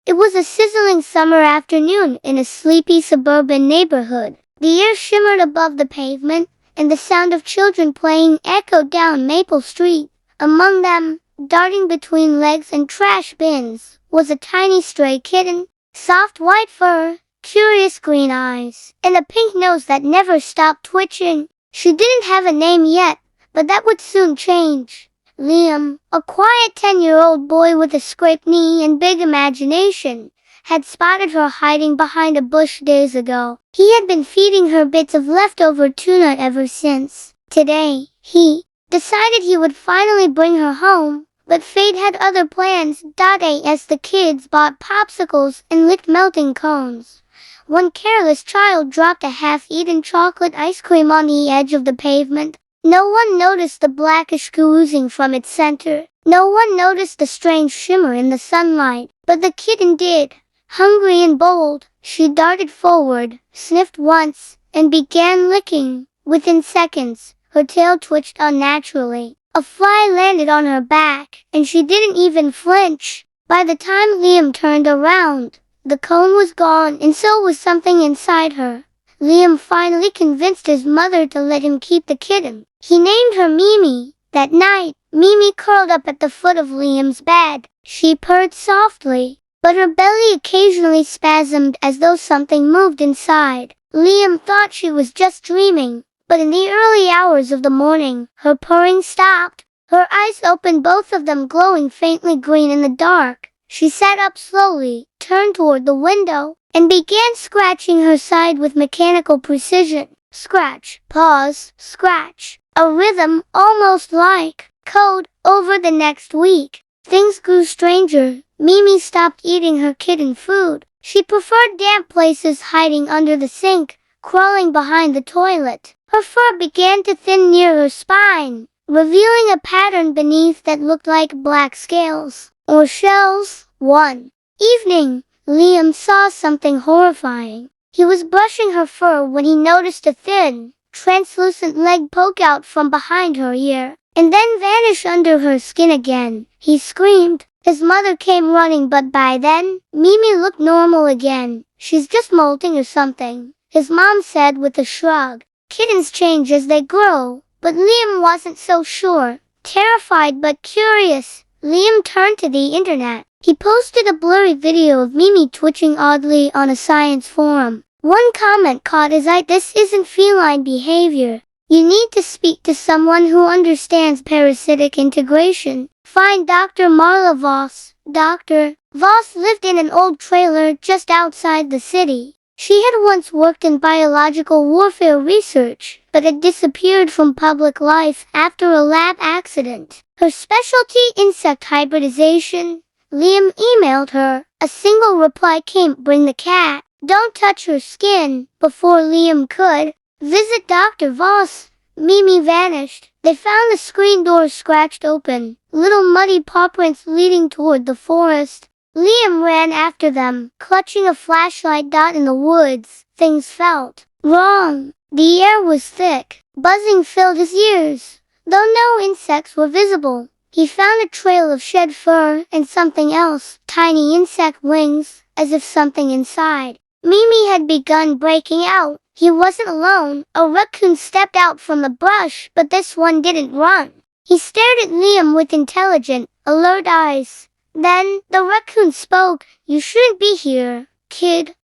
It was a sizzling summer afternoon in a sleepy suburban neighborhood. The air shimmered above the pavement, and the sound of children playing echoed down Maple Street. Among them, darting between legs and trash bins, was a tiny stray kitten. Soft white fur, curious green eyes, and a pink nose that never stopped twitching. She didn't have a name yet, but that would soon change. Liam, a quiet 10-year-old boy with a scraped knee and big imagination, had spotted her hiding behind a bush days ago. He had been feeding her bits of leftover tuna ever since. Today, he decided he would finally bring her home, but fate had other plans. As the kids bought popsicles and licked melting cones, one careless child dropped a half-eaten chocolate ice cream on the edge of the pavement. No one noticed the blackish goo oozing from its center. No one noticed the strange shimmer in the sunlight, but the kitten did. Hungry and bold, she darted forward, sniffed once, and began licking. Within seconds, her tail twitched unnaturally. A fly landed on her back, and she didn't even flinch. By the time Liam turned around, the cone was gone, and so was something inside her. Liam finally convinced his mother to let him keep the kitten. He named her Mimi. That night, Mimi curled up at the foot of Liam's bed. She purred softly, but her belly occasionally spasmed as though something moved inside. Liam thought she was just dreaming, but in the early hours of the morning, her purring stopped. Her eyes opened, both of them glowing faintly green in the dark. She sat up slowly, turned toward the window, and began scratching her side with mechanical precision. Scratch, pause, scratch. A rhythm, almost like code. Over the next week, things grew stranger. Mimi stopped eating her kitten food. She preferred damp places, hiding under the sink, crawling behind the toilet. Her fur began to thin near her spine, revealing a pattern beneath that looked like black scales or shells. One evening, Liam saw something horrifying. He was brushing her fur when he noticed a thin, translucent leg poke out from behind her ear, and then vanish under her skin again. He screamed. His mother came running, but by then, Mimi looked normal again. She's just molting or something, his mom said with a shrug. Kittens change as they grow, but Liam wasn't so sure. Terrified but curious, Liam turned to the internet. He posted a blurry video of Mimi twitching oddly on a science forum. One comment caught his eye. This isn't feline behavior. You need to speak to someone who understands parasitic integration. Find Dr. Marla Voss. Dr. Voss lived in an old trailer just outside the city. She had once worked in biological warfare research, but had disappeared from public life after a lab accident. Her specialty, insect hybridization. Liam emailed her. A single reply came: bring the cat. Don't touch her skin. Before Liam could visit Dr. Voss, Mimi vanished. They found the screen door scratched open, little muddy paw prints leading toward the forest. Liam ran after them, clutching a flashlight. In the woods, things felt wrong. The air was thick. Buzzing filled his ears. Though no insects were visible, he found a trail of shed fur and something else, tiny insect wings, as if something inside Mimi had begun breaking out. He wasn't alone. A raccoon stepped out from the brush, but this one didn't run. He stared at Liam with intelligent, alert eyes. Then, the raccoon spoke. You shouldn't be here, kid.